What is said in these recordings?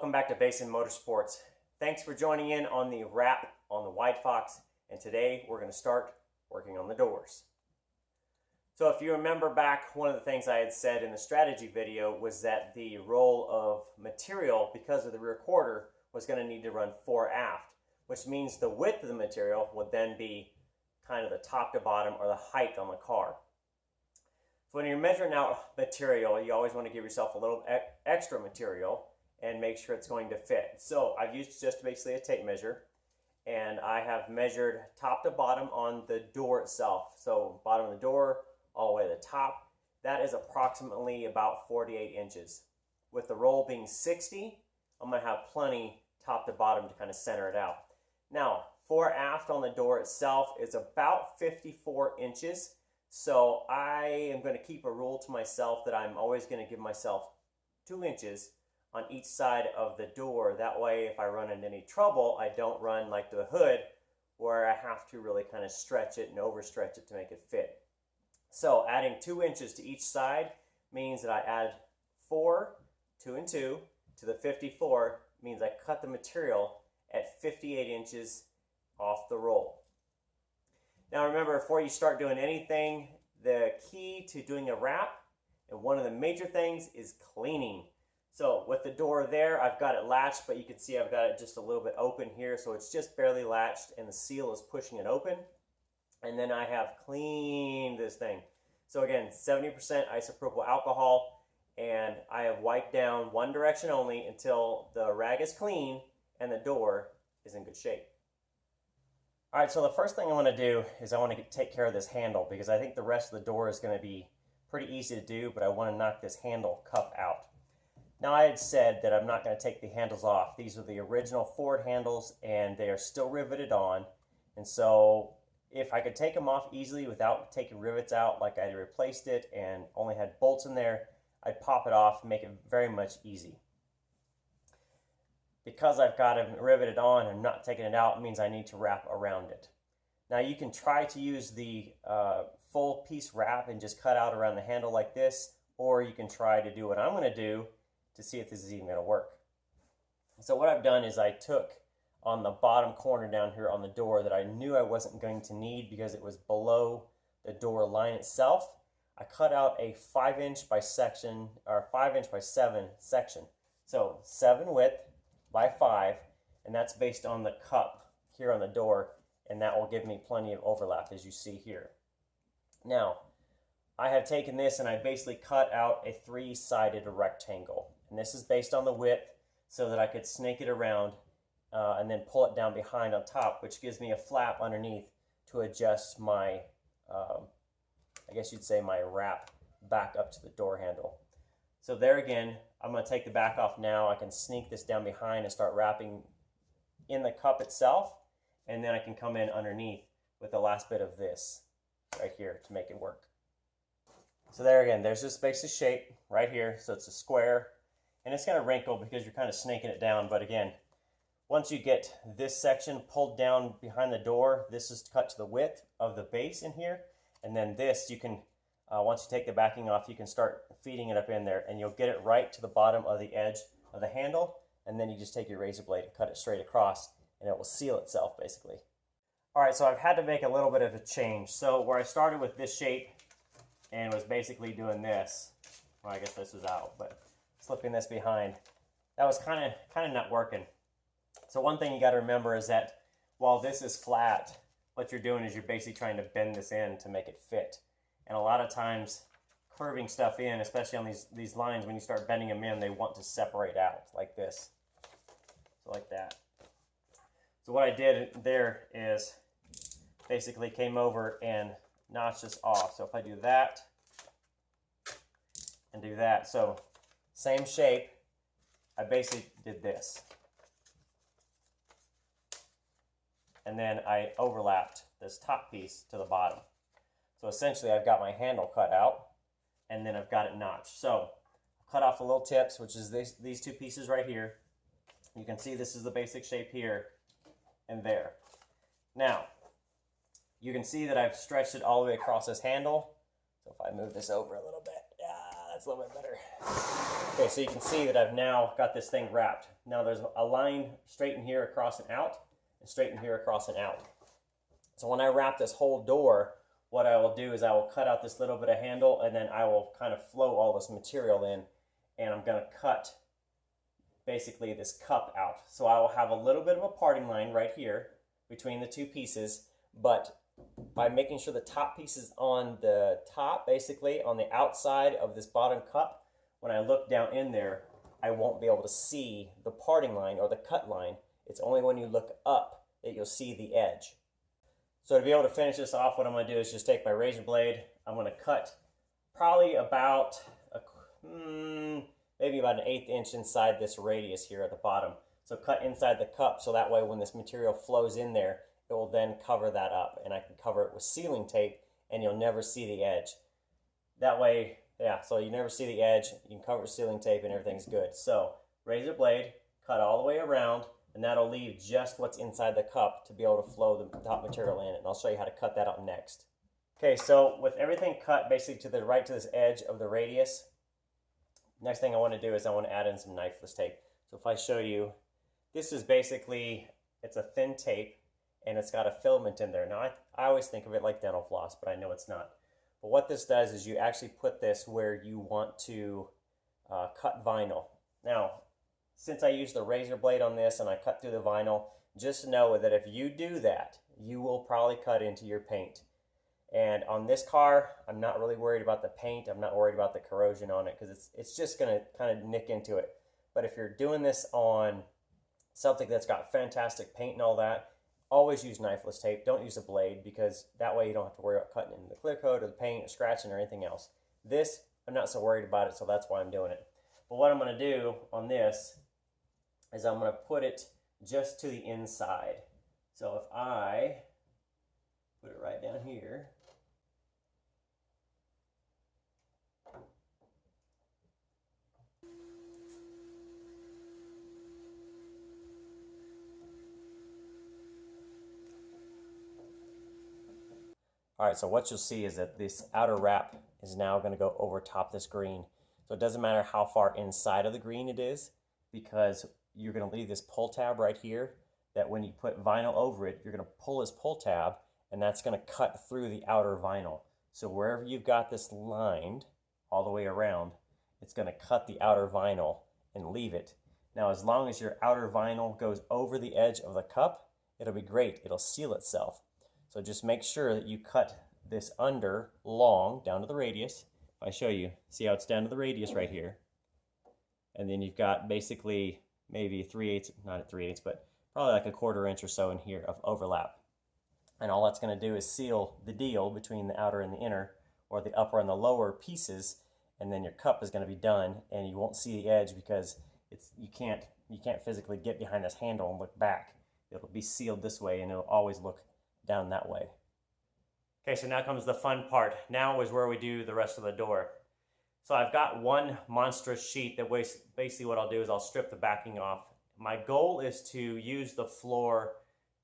Welcome back to Basin Motorsports. Thanks for joining in on the wrap on the WideFox, and today we're going to start working on the doors. So if you remember back, one of the things I had said in the strategy video was that the roll of material, because of the rear quarter, was going to need to run fore aft, which means the width of the material would then be kind of the top to bottom or the height on the car. So when you're measuring out material, you always want to give yourself a little extra material and make sure it's going to fit. So I've used just basically a tape measure, and I have measured top to bottom on the door itself. So bottom of the door all the way to the top, that is approximately about 48 inches. With the roll being 60, I'm going to have plenty top to bottom to kind of center it out. Now, fore aft on the door itself is about 54 inches. So I am going to keep a rule to myself that I'm always going to give myself 2 inches on each side of the door. That way, if I run into any trouble, I don't run like the hood where I have to really kind of stretch it and overstretch it to make it fit. So adding 2 inches to each side means that I add 2 and 2 to the 54, means I cut the material at 58 inches off the roll. Now remember, before you start doing anything, the key to doing a wrap, and one of the major things, is cleaning. So with the door there, I've got it latched, but you can see I've got it just a little bit open here, so it's just barely latched and the seal is pushing it open. And then I have cleaned this thing. So again, 70% isopropyl alcohol, and I have wiped down one direction only until the rag is clean and the door is in good shape. All right, so the first thing I want to do is I want to take care of this handle, because I think the rest of the door is going to be pretty easy to do, but I want to knock this handle cup out. Now, I had said that I'm not going to take the handles off. These are the original Ford handles, and they are still riveted on. And so if I could take them off easily without taking rivets out, like I replaced it and only had bolts in there, I'd pop it off and make it very much easy. Because I've got it riveted on and not taking it out, it means I need to wrap around it. Now you can try to use the full piece wrap and just cut out around the handle like this, or you can try to do what I'm going to do to see if this is even going to work. So what I've done is I took on the bottom corner down here on the door that I knew I wasn't going to need because it was below the door line itself. I cut out a 5" by 7 section. So 7 width by 5, and that's based on the cup here on the door, and that will give me plenty of overlap, as you see here. Now, I have taken this and I basically cut out a 3-sided rectangle, and this is based on the width so that I could snake it around and then pull it down behind on top, which gives me a flap underneath to adjust my, I guess you'd say, my wrap back up to the door handle. So there again, I'm going to take the back off now. I can sneak this down behind and start wrapping in the cup itself, and then I can come in underneath with the last bit of this right here to make it work. So there again, there's this basic shape right here. So it's a square, and it's going to wrinkle because you're kind of snaking it down. But again, once you get this section pulled down behind the door, this is cut to the width of the base in here, and then this you can once you take the backing off, you can start feeding it up in there, and you'll get it right to the bottom of the edge of the handle, and then you just take your razor blade and cut it straight across, and it will seal itself basically. All right, so I've had to make a little bit of a change. So where I started with this shape and was basically doing this, well, I guess this was out, but slipping this behind, that was kind of not working. So one thing you got to remember is that while this is flat, what you're doing is you're basically trying to bend this in to make it fit. And a lot of times, curving stuff in, especially on these lines, when you start bending them in, they want to separate out like this. So like that. So what I did there is basically came over and notched this off. So if I do that and do that, so same shape, I basically did this. And then I overlapped this top piece to the bottom. So essentially I've got my handle cut out, and then I've got it notched. So cut off the little tips, which is these 2 pieces right here. You can see this is the basic shape here and there. Now, you can see that I've stretched it all the way across this handle. So if I move this over a little bit, that's a little bit better. Okay, so you can see that I've now got this thing wrapped. Now there's a line straight in here across and out, and straight in here across and out. So when I wrap this whole door, what I will do is I will cut out this little bit of handle, and then I will kind of flow all this material in, and I'm going to cut basically this cup out. So I will have a little bit of a parting line right here between the two pieces, but by making sure the top piece is on the top, basically on the outside of this bottom cup, when I look down in there, I won't be able to see the parting line or the cut line. It's only when you look up that you'll see the edge. So to be able to finish this off, what I'm going to do is just take my razor blade. I'm going to cut probably about maybe about an 1/8 inch inside this radius here at the bottom. So cut inside the cup, so that way when this material flows in there, it will then cover that up, and I can cover it with sealing tape, and you'll never see the edge. That way, yeah, so you never see the edge, you can cover it with sealing tape, and everything's good. So razor blade, cut all the way around, and that'll leave just what's inside the cup to be able to flow the top material in, and I'll show you how to cut that out next. Okay, so with everything cut basically to the right to this edge of the radius, next thing I want to do is I want to add in some knifeless tape. So if I show you, this is basically, it's a thin tape, and it's got a filament in there. Now, I always think of it like dental floss, but I know it's not. But what this does is you actually put this where you want to cut vinyl. Now, since I used the razor blade on this and I cut through the vinyl, just know that if you do that, you will probably cut into your paint. And on this car, I'm not really worried about the paint. I'm not worried about the corrosion on it because it's just going to kind of nick into it. But if you're doing this on something that's got fantastic paint and all that, always use knifeless tape. Don't use a blade, because that way you don't have to worry about cutting into the clear coat or the paint or scratching or anything else. This, I'm not so worried about it, so that's why I'm doing it. But what I'm going to do on this is I'm going to put it just to the inside. So if I put it right down here, all right, so what you'll see is that this outer wrap is now going to go over top this green. So it doesn't matter how far inside of the green it is, because you're going to leave this pull tab right here, that when you put vinyl over it, you're going to pull this pull tab, and that's going to cut through the outer vinyl. So wherever you've got this lined all the way around, it's going to cut the outer vinyl and leave it. Now, as long as your outer vinyl goes over the edge of the cup, it'll be great. It'll seal itself. So just make sure that you cut this under long down to the radius. If I show you, see how it's down to the radius right here. And then you've got basically maybe 3/8, not at 3/8, but probably like a 1/4 inch or so in here of overlap. And all that's going to do is seal the deal between the outer and the inner, or the upper and the lower pieces, and then your cup is going to be done, and you won't see the edge because you can't physically get behind this handle and look back. It'll be sealed this way, and it'll always look down that way. Okay, so now comes the fun part. Now is where we do the rest of the door. So I've got one monstrous sheet that basically what I'll do is I'll strip the backing off. My goal is to use the floor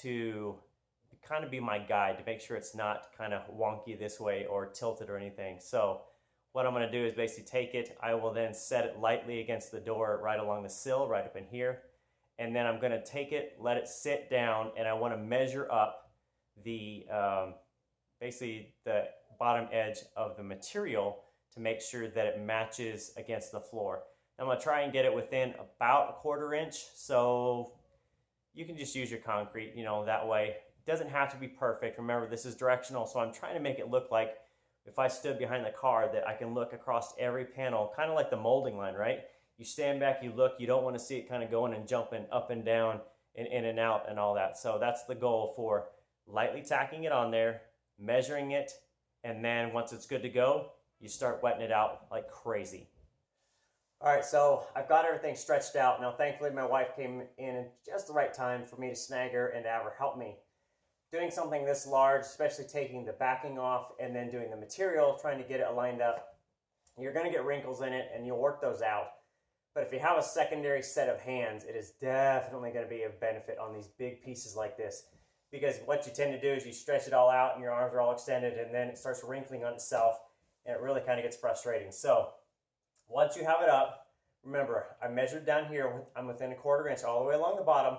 to kind of be my guide, to make sure it's not kind of wonky this way or tilted or anything. So what I'm going to do is basically take it, I will then set it lightly against the door right along the sill, right up in here. And then I'm going to take it, let it sit down, and I want to measure up the basically the bottom edge of the material to make sure that it matches against the floor. I'm going to try and get it within about a 1/4 inch, so you can just use your concrete, that way. It doesn't have to be perfect. Remember, this is directional, so I'm trying to make it look like if I stood behind the car that I can look across every panel, kind of like the molding line, right? You stand back, you look, you don't want to see it kind of going and jumping up and down and in and out and all that. So that's the goal, for lightly tacking it on there, measuring it, and then once it's good to go, you start wetting it out like crazy. All right, so I've got everything stretched out. Now, thankfully, my wife came in at just the right time for me to snag her and to have her help me. Doing something this large, especially taking the backing off and then doing the material, trying to get it lined up, you're going to get wrinkles in it, and you'll work those out. But if you have a secondary set of hands, it is definitely going to be of benefit on these big pieces like this. Because what you tend to do is you stretch it all out and your arms are all extended, and then it starts wrinkling on itself, and it really kind of gets frustrating. So Once you have it up, remember, I measured down here, I'm within a 1/4 inch all the way along the bottom,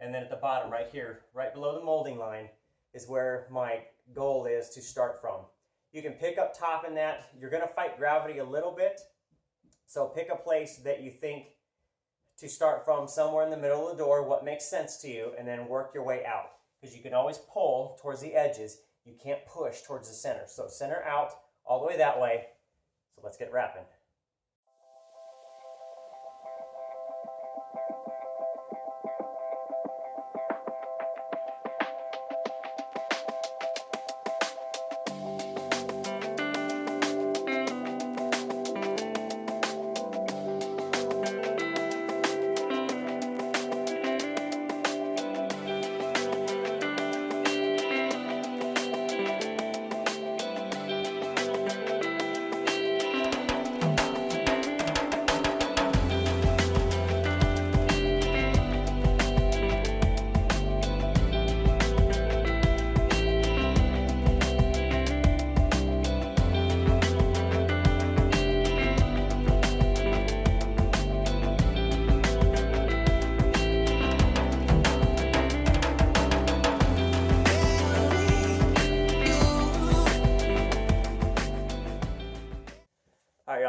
and then at the bottom right here, right below the molding line, is where my goal is to start from. You can pick up top in that. You're going to fight gravity a little bit, so pick a place that you think to start from, somewhere in the middle of the door, what makes sense to you, and then work your way out. Because you can always pull towards the edges. You can't push towards the center. So center out all the way that way. So let's get wrapping.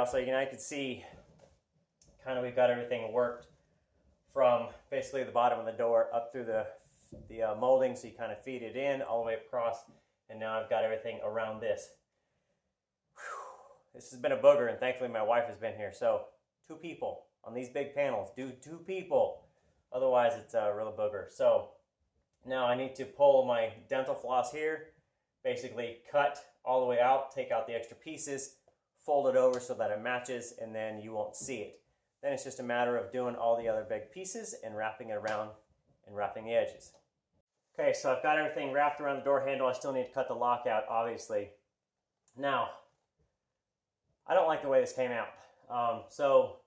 So you can see kind of we've got everything worked from basically the bottom of the door up through the molding, so you kind of feed it in all the way across, and now I've got everything around this. Whew. This has been a booger, and thankfully my wife has been here. So 2 people on these big panels. Do 2 people, otherwise it's a real booger. So now I need to pull my dental floss here, basically cut all the way out, take out the extra pieces, fold it over so that it matches, and then you won't see it. Then it's just a matter of doing all the other big pieces and wrapping it around and wrapping the edges. Okay, so I've got everything wrapped around the door handle. I still need to cut the lock out, obviously. Now, I don't like the way this came out. So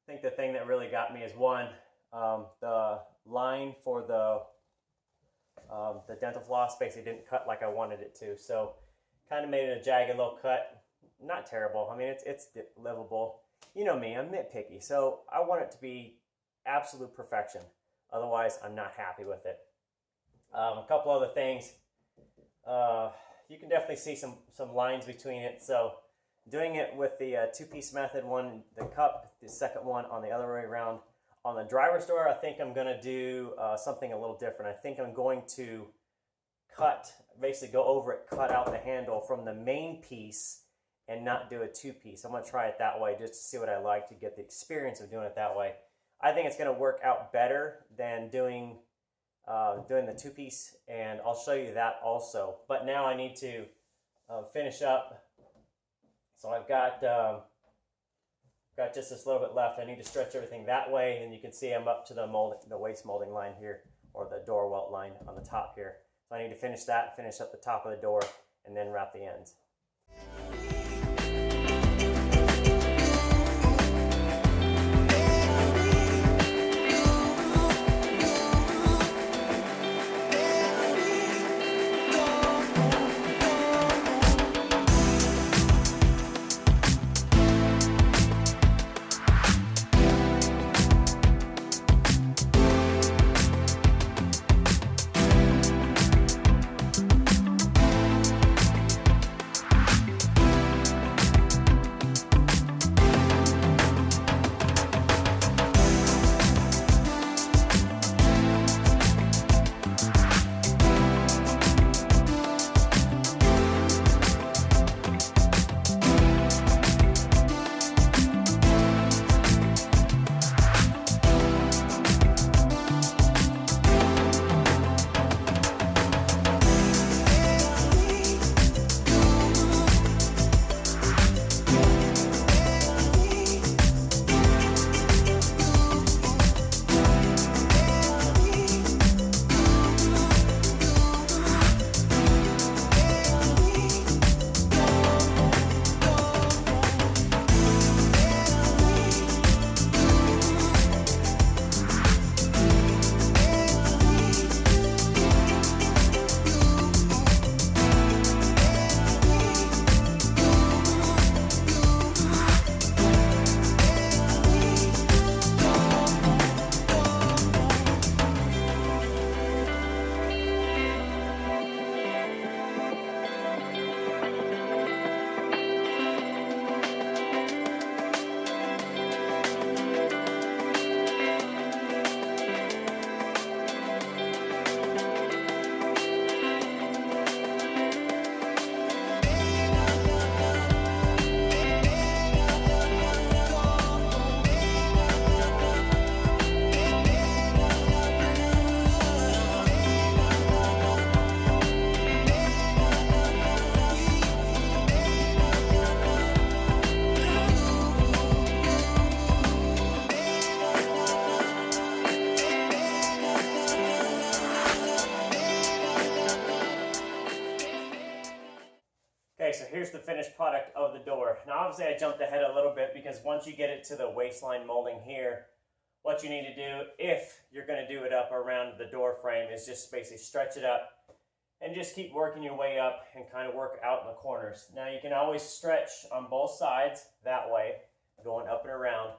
I think the thing that really got me is one, the line for the dental floss basically didn't cut like I wanted it to. So kind of made it a jagged little cut. Not terrible. I mean, it's livable. You know me, I'm nitpicky, so I want it to be absolute perfection. Otherwise, I'm not happy with it. A couple other things. You can definitely see some lines between it. So doing it with the 2-piece method, one the cup, the second one on the other way around. On the driver's door, I think I'm going to do something a little different. I think I'm going to basically go over it, cut out the handle from the main piece and not do a 2-piece. I'm going to try it that way just to see what I like, to get the experience of doing it that way. I think it's going to work out better than doing the 2-piece, and I'll show you that also. But now I need to finish up. So I've got just this little bit left. I need to stretch everything that way, and you can see I'm up to the waist molding line here, or the door welt line on the top here. So I need to finish that, finish up the top of the door, and then wrap the ends. finished product of the door. Now obviously I jumped ahead a little bit because once you get it to the waistline molding here, what you need to do if you're going to do it up around the door frame is just basically stretch it up and just keep working your way up and kind of work out in the corners. Now you can always stretch on both sides that way, going up and around.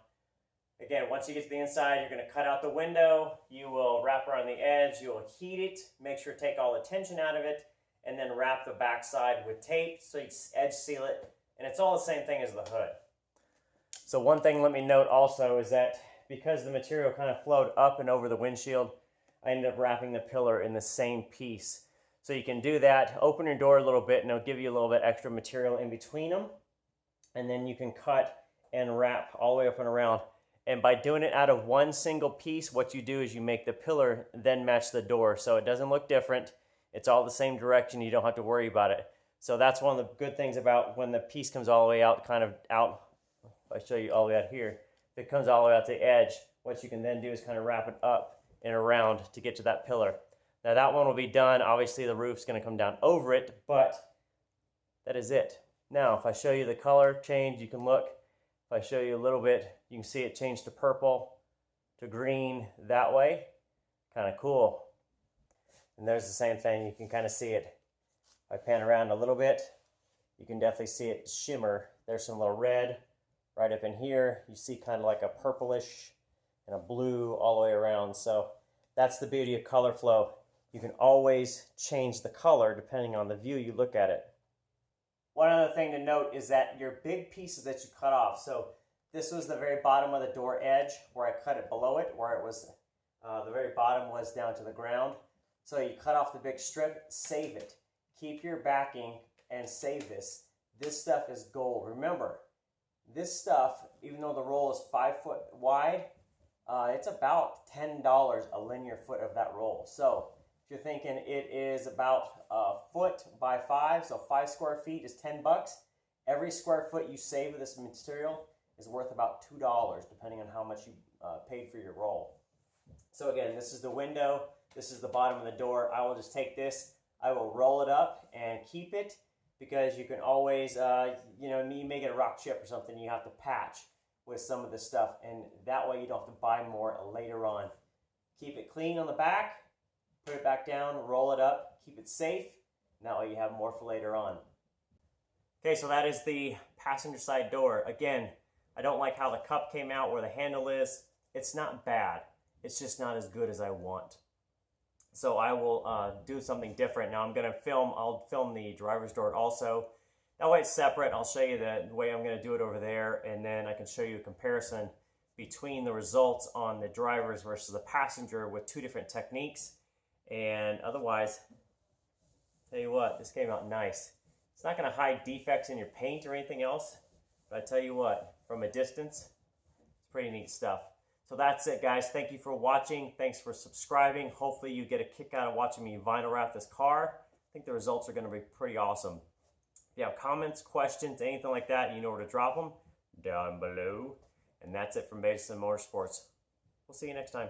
Again, once you get to the inside, you're going to cut out the window, you will wrap around the edge, you will heat it, make sure to take all the tension out of it, and then wrap the back side with tape so you edge seal it, and it's all the same thing as the hood. So one thing let me note also is that because the material kind of flowed up and over the windshield, I ended up wrapping the pillar in the same piece. So you can do that, open your door a little bit, and it'll give you a little bit extra material in between them, and then you can cut and wrap all the way up and around. And by doing it out of one single piece, what you do is you make the pillar then match the door. So it doesn't look different. It's all the same direction. You don't have to worry about it. So that's one of the good things about when the piece comes all the way out, kind of out. If I show you all the way out here, if it comes all the way out to the edge, what you can then do is kind of wrap it up and around to get to that pillar. Now that one will be done. Obviously the roof's going to come down over it, but that is it. Now if I show you the color change, you can look. If I show you a little bit, you can see it change to purple, to green that way. Kind of cool. And there's the same thing. You can kind of see it. If I pan around a little bit, you can definitely see it shimmer. There's some little red right up in here. You see kind of like a purplish and a blue all the way around. So that's the beauty of color flow. You can always change the color depending on the view you look at it. One other thing to note is that your big pieces that you cut off, so this was the very bottom of the door edge where I cut it below it, where it was, the very bottom was down to the ground. So you cut off the big strip, save it. Keep your backing and save this. This stuff is gold. Remember, this stuff, even though the roll is 5 foot wide, it's about $10 a linear foot of that roll. So if you're thinking it is about a foot by 5, so 5 square feet is 10 bucks. Every square foot you save of this material is worth about $2, depending on how much you paid for your roll. So again, this is the window. This is the bottom of the door. I will just take this, I will roll it up and keep it, because you can always, you may get a rock chip or something, you have to patch with some of this stuff, and that way you don't have to buy more later on. Keep it clean on the back, put it back down, roll it up, keep it safe, and that way you have more for later on. Okay, so that is the passenger side door. Again, I don't like how the cup came out where the handle is. It's not bad, it's just not as good as I want. So I will do something different. Now I'll film the driver's door also. That way it's separate. I'll show you the way I'm going to do it over there, and then I can show you a comparison between the results on the driver's versus the passenger with two different techniques. And otherwise, tell you what, this came out nice. It's not going to hide defects in your paint or anything else, but I tell you what, from a distance, it's pretty neat stuff. So that's it, guys. Thank you for watching. Thanks for subscribing. Hopefully you get a kick out of watching me vinyl wrap this car. I think the results are going to be pretty awesome. If you have comments, questions, anything like that, you know where to drop them down below. And that's it from Basin Motorsports. We'll see you next time.